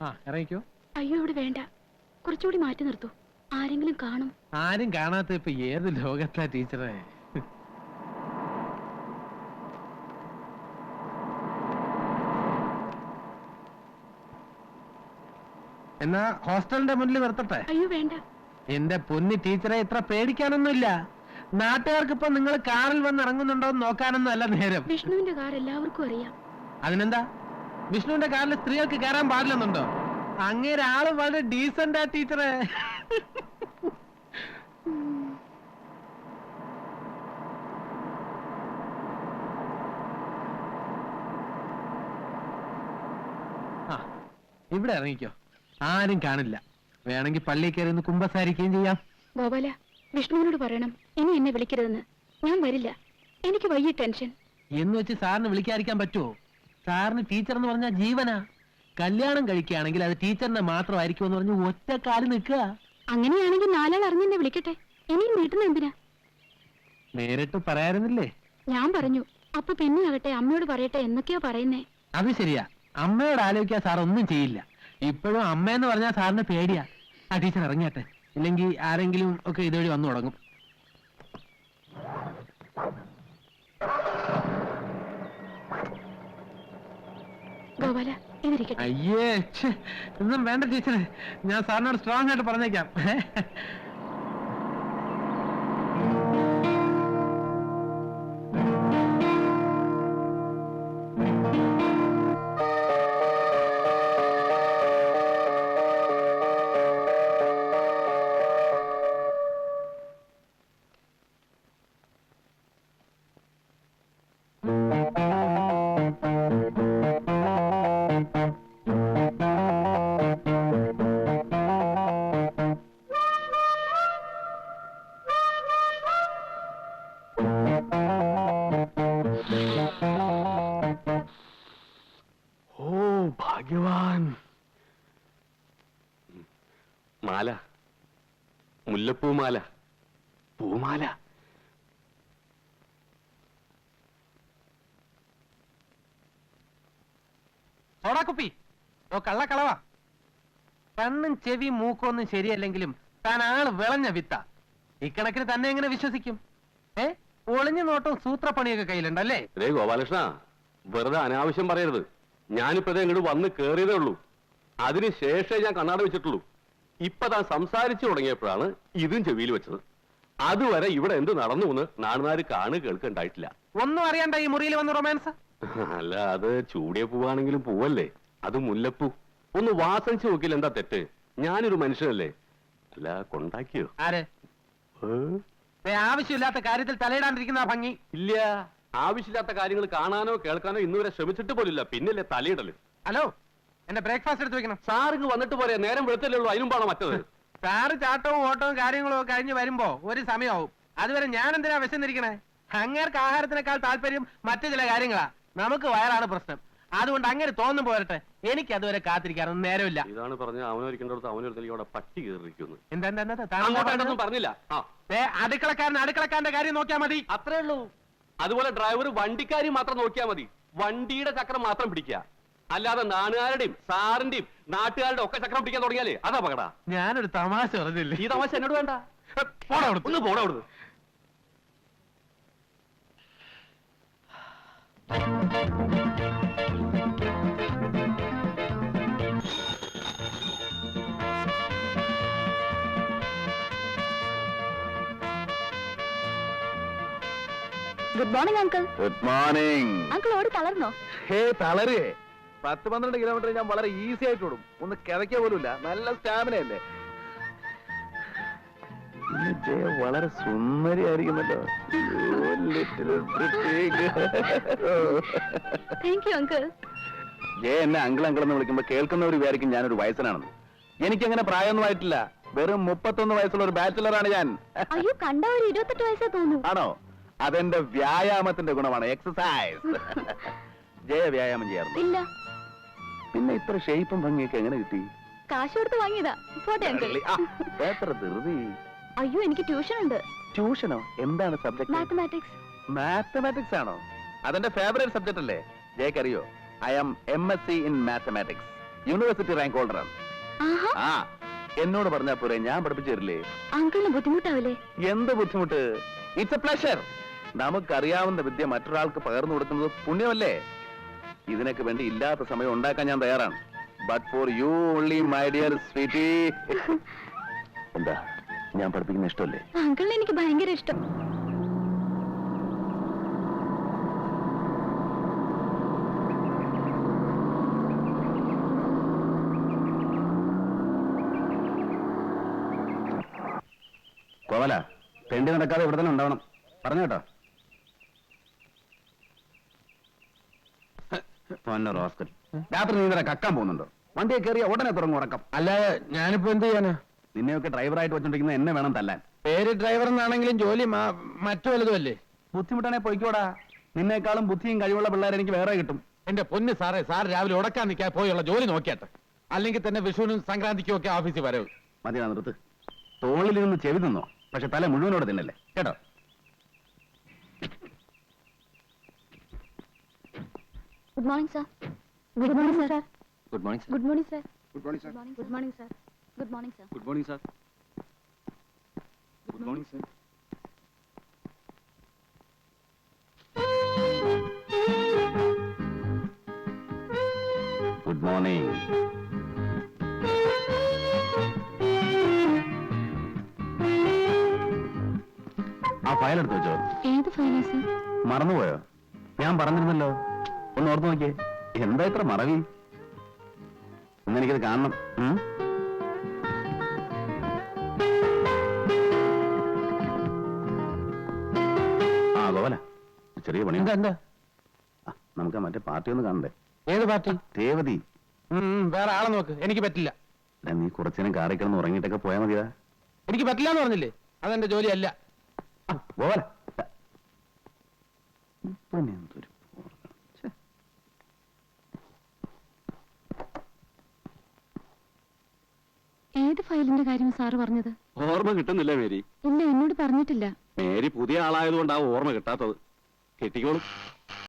ഇറങ്ങിക്കോ. അയ്യോ ഇവിടെ വേണ്ട, കുറച്ചുകൂടി മാറ്റി നിർത്തൂ. ആരെങ്കിലും കാണും. ആരും കാണാത്ത ഇപ്പൊ ഏത് ലോകത്താ ടീച്ചറെ? എന്നാ ഹോസ്റ്റലിന്റെ മുന്നിൽ നിർത്തട്ടെ? അയ്യോ വേണ്ട. എന്റെ പൊന്നി ടീച്ചറെ, ഇത്ര പേടിക്കാനൊന്നുമില്ല. നാട്ടുകാർക്ക് ഇപ്പൊ നിങ്ങൾ കാറിൽ വന്ന് ഇറങ്ങുന്നുണ്ടോ എന്ന് നോക്കാനൊന്നും അല്ല നേരം. വിഷ്ണുവിന്റെ കാർ എല്ലാവർക്കും അറിയാം. അതിനെന്താ? വിഷ്ണുവിന്റെ കാറിൽ സ്ത്രീകൾക്ക് കയറാൻ പാടില്ലെന്നുണ്ടോ? അങ്ങേരെ ആള് വളരെ ഡീസന്റാ ടീച്ചറെ. ഇവിടെ ഇറങ്ങിക്കോ, ആരും കാണില്ല. വേണമെങ്കിൽ പള്ളിയിൽ കയറി ഒന്ന് കുമ്പസാരിക്കുകയും ചെയ്യാം. ഗോപാല, വിഷ്ണുവിനോട് പറയണം ഇനി എന്നെ വിളിക്കരുതെന്ന്. ഞാൻ വരില്ല, എനിക്ക് വയ്യ ടെൻഷൻ. എന്ന് വെച്ച് സാറിന് വിളിക്കാതിരിക്കാൻ പറ്റുമോ? സാറിന് ടീച്ചർ എന്ന് പറഞ്ഞാൽ ജീവനാ. കല്യാണം കഴിക്കുകയാണെങ്കിൽ അത് ടീച്ചറിനെ മാത്രമായിരിക്കും എന്ന് പറഞ്ഞ് ഒറ്റ കാല് നിൽക്കുക. അങ്ങനെയാണെങ്കിൽ നാലാൾ അറിഞ്ഞെന്നെ വിളിക്കട്ടെ. ഇനിയും വീട്ടിൽ എന്തിനാ? നേരിട്ട് പറയാറുന്നില്ലേ? ഞാൻ പറഞ്ഞു. അപ്പൊ പിന്നെ ആകട്ടെ അമ്മയോട് പറയട്ടെ എന്നൊക്കെയോ പറയുന്നേ. അത് ശരിയാ, അമ്മയോട് ആലോചിക്കാൻ സാർ ഒന്നും ചെയ്യില്ല. ഇപ്പോഴും അമ്മയെന്ന് പറഞ്ഞാൽ സാറിന് പേടിയാ. ആ ടീച്ചർ ഇറങ്ങിയാട്ടെ, ഇല്ലെങ്കിൽ ആരെങ്കിലും ഒക്കെ ഇതുവഴി വന്നു തുടങ്ങും. ഗോപാല, ഇതിരിക്കട്ടെ. അയ്യേ, ഒന്നും വേണ്ട ടീച്ചറെ, ഞാൻ സാറിനോട് സ്ട്രോങ് ആയിട്ട് പറഞ്ഞേക്കാം. ഭാഗ്യവാൻ. മാല, മുല്ലപ്പൂമാല, പൂമാല. സോഡാക്കുപ്പി, ഓ കള്ളക്കളവാ. കണ്ണും ചെവി മൂക്കൊന്നും ശരിയല്ലെങ്കിലും താൻ ആള് വിളഞ്ഞ വിത്ത. ഇക്കണക്കിന് തന്നെ എങ്ങനെ വിശ്വസിക്കും? ഒളിഞ്ഞു നോട്ടവും സൂത്രപ്പണിയൊക്കെ കയ്യിലുണ്ടല്ലേ? അതേ ഗോപാലകൃഷ്ണ, വെറുതെ അനാവശ്യം പറയരുത്. ഞാനിപ്പോ ഇങ്ങോട്ട് വന്ന് കേറിയതേ ഉള്ളൂ. അതിനുശേഷമേ ഞാൻ കണ്ണാട വെച്ചിട്ടുള്ളൂ. ഇപ്പൊ താൻ സംസാരിച്ചു തുടങ്ങിയപ്പോഴാണ് ഇതും ചെവിയിൽ വെച്ചത്. അതുവരെ ഇവിടെ എന്ത് നടന്നു എന്ന് നാടുനാര് കേൾക്കുണ്ടായിട്ടില്ല. ഒന്നും അറിയണ്ട ഈ മുറിയിൽ വന്ന് റൊമാൻസ്? അല്ല, അത് ചൂടിയ പൂവാണെങ്കിലും പൂവല്ലേ, അത് മുല്ലപ്പൂ. ഒന്ന് വാസനിച്ച് നോക്കില്ല, എന്താ തെറ്റ്? ഞാനൊരു മനുഷ്യനല്ലേ? അല്ല, കൊണ്ടാക്കിയോ? ആര്? ആവശ്യമില്ലാത്ത കാര്യത്തിൽ തലയിടാണ്ടിരിക്കുന്ന ഭംഗി ഇല്ല. ആവശ്യമില്ലാത്ത കാര്യങ്ങൾ കാണാനോ കേൾക്കാനോ ഇന്നുവരെ ശ്രമിച്ചിട്ട് പോലില്ല, പിന്നല്ലേ തലയിടല്. ഹലോ, എന്റെ ബ്രേക്ക്ഫാസ്റ്റ് എടുത്ത് വെക്കണം. സാറിങ് വന്നിട്ട് പോരെ, നേരം വെളുത്തല്ലേ ഉള്ളൂ, അതിനുമ്പാണോ മറ്റത്? സാറ് ചാട്ടവും ഓട്ടവും കാര്യങ്ങളും ഒക്കെ കഴിഞ്ഞ് വരുമ്പോ ഒരു സമയമാവും. അതുവരെ ഞാൻ എന്തിനാ വിശന്നിരിക്കണേ? അങ്ങേർക്ക് ആഹാരത്തിനേക്കാൾ താല്പര്യം മറ്റു ചില കാര്യങ്ങളാ. നമുക്ക് വയറാണ് പ്രശ്നം. അതുകൊണ്ട് അങ്ങനെ തോന്നും പോരട്ടെ, എനിക്ക് അതുവരെ കാത്തിരിക്കാറൊന്നും നേരമില്ല. ഇതാണ് പറഞ്ഞ അവനൊരിക്കണ്ടടുത്ത് അവനൊരുത്തലിവിടെ പട്ടി കയറിയിരിക്കുന്നു. എന്താ പറഞ്ഞില്ല? അടുക്കളക്കാരന്റെ കാര്യം നോക്കിയാ മതി, അത്രേ ഉള്ളൂ. അതുപോലെ ഡ്രൈവർ വണ്ടിക്കാരി മാത്രം നോക്കിയാൽ മതി. വണ്ടിയുടെ ചക്രം മാത്രം പിടിക്കുക, അല്ലാതെ നാട്ടുകാരുടെയും സാറിന്റെയും നാട്ടുകാരുടെ ഒക്കെ ചക്രം പിടിക്കാൻ തുടങ്ങിയാലേ അതാ പകടാ. ഞാനൊരു തമാശ പറഞ്ഞില്ലേ? ഈ തമാശ എന്നോട് വേണ്ട. ഒന്ന് പോടാ അവിടുന്ന്. Good morning uncle. Good morning. Uncle ഓടി തളർന്നോ? തളരേ? 10-12 കിലോമീറ്റർ ഞാൻ വളരെ ഈസി ആയിട്ട് ഓടും. ഒന്ന് കിതയ്ക്ക പോലുമില്ല. നല്ല സ്റ്റാമിന അല്ലേ? വളരെ സുന്ദരിയായിരിക്കുന്നല്ലോ. Thank you uncle. എന്നെ അങ്കിൾ അങ്കിൾ എന്ന് വിളിക്കുമ്പോ കേൾക്കുന്നവർ വിചാരിക്കും ഞാനൊരു വയസ്സനാണെന്ന്. എനിക്കങ്ങനെ പ്രായമൊന്നും ആയിട്ടില്ല. വെറും 31 വയസ്സുള്ള ഒരു ബാച്ചിലറാണ് ഞാൻ. അയ്യോ, കണ്ട ഒരു 28 വയസ്സേ തോന്നുന്നു. ആണോ? അതെന്റെ വ്യായാമത്തിന്റെ ഗുണമാണ്, എക്സസൈസ്. ജയ വ്യായാമം ചെയ്യാറുണ്ട്? ഇല്ല. പിന്നെ ഇത്ര ഷേപ്പും ഭംഗിയൊക്കെ എങ്ങനെ കിട്ടി? കാശ് കൊടുത്ത് വാങ്ങിയതാ. പോട്ടെ അങ്കിൾ. എത്ര ധൃതി. അയ്യോ, എനിക്ക് ട്യൂഷൻ ഉണ്ട്. ട്യൂഷനോ? എന്താണ് സബ്ജക്ട്? മാത്തമാറ്റിക്സ്. മാത്തമാറ്റിക്സ് ആണോ? അതെന്റെ ഫേവറേറ്റ് സബ്ജക്ട് അല്ലേ? ജയക്കറിയോ? I am MSc in mathematics. University rank ഹോൾഡറാണ്. ആഹാ, ആ എന്നോട് പറഞ്ഞാ പോരെ, ഞാൻ പഠിപ്പിച്ചു തരില്ലേ. അങ്കിളിന് ബുദ്ധിമുട്ടാവില്ലേ? എന്ത് ബുദ്ധിമുട്ട്? It's A pleasure. നമുക്കറിയാവുന്ന വിദ്യ മറ്റൊരാൾക്ക് പകർന്നു കൊടുക്കുന്നത് പുണ്യമല്ലേ? ഇതിനൊക്കെ വേണ്ടി ഇല്ലാത്ത സമയം ഉണ്ടാക്കാൻ ഞാൻ തയ്യാറാണ്. But for you only my dear sweetie. എന്താ ഞാൻ പഠിപ്പിക്കുന്ന ഇഷ്ടമല്ലേ? അങ്കിളിന് എനിക്ക് ഭയങ്കര ഇഷ്ടം. കോവല, തെണ്ടി നടക്കാതെ ഇവിടെ തന്നെ ഉണ്ടാവണം. പറഞ്ഞു കേട്ടോ. റോസ്കൽ, രാത്രി നീ ഇന്നലെ കക്കാൻ പോകുന്നുണ്ടോ? വണ്ടിയെ കയറിയ ഉടനെ തുടങ്ങും ഉറക്കം. അല്ലാതെ ഞാനിപ്പോ എന്ത് ചെയ്യാനാ? നിന്നെയൊക്കെ ഡ്രൈവറായിട്ട് വെച്ചോണ്ടിരിക്കുന്ന എന്നെ വേണം തല്ലാൻ. പേര് ഡ്രൈവർ എന്നാണെങ്കിലും ജോലി മറ്റു വല്ലതും അല്ലേ? ബുദ്ധിമുട്ടാണെ പൊയ്ക്കോടാ. നിന്നേക്കാളും ബുദ്ധിയും കഴിവുള്ള പിള്ളേരെ എനിക്ക് വേറെ കിട്ടും. എന്റെ പൊന്ന് സാറേ, സാർ രാവിലെ ഉടക്കാൻ നിൽക്കാൻ പോയുള്ള ജോലി നോക്കിയാട്ടെ. അല്ലെങ്കിൽ തന്നെ വിഷുവിനും സംക്രാന്തിക്കും ഒക്കെ ഓഫീസിൽ വരവ്. മതിയാ, നിർത്ത്. തോളിൽ നിന്ന് ചെവി തിന്നോ, പക്ഷെ തല മുഴുവനോട് തിന്നല്ലേ കേട്ടോ. Good morning sir. Good morning sir. Good morning good morning sir. Good morning sir. Good morning sir. Good morning sir. Good morning sir. Good morning sir. Good morning. ആ ഫയൽ എടുത്ത് വെച്ചോ. ഏത് ഫയലാ സർ? മറന്നുപോയോ? ഞാൻ പറഞ്ഞിരുന്നല്ലോ, ഒന്ന് ഓർത്ത് നോക്കിയേ. എന്താ ഇത്ര മറവി? ഇന്നെനിക്കത് കാണണം. ആ ഗോവല, ചെറിയ പണി. എന്താ? നമുക്ക് മറ്റേ പാർട്ടി ഒന്ന് കാണണ്ടേ? ഏത് പാർട്ടി? രേവതി. വേറെ ആളെ നോക്ക്, എനിക്ക് പറ്റില്ല. എടാ, നീ കുറച്ചേരം കാറി കിടന്ന് ഉറങ്ങിയിട്ടൊക്കെ പോയാ മതിയാ. എനിക്ക് പറ്റില്ല എന്ന് പറഞ്ഞില്ലേ? അതെന്റെ ജോലിയല്ല. ഗോവല, ഇപ്പനെ എന്തൊരു ഏത് ഫയലിന്റെ കാര്യം സാറ് പറഞ്ഞത്? ഓർമ്മ കിട്ടുന്നില്ല മേരി. ഇല്ല, എന്നോട് പറഞ്ഞിട്ടില്ല. മേരി പുതിയ ആളായതുകൊണ്ട് ആ ഓർമ്മ കിട്ടാത്തത്. കെട്ടിക്കോളും.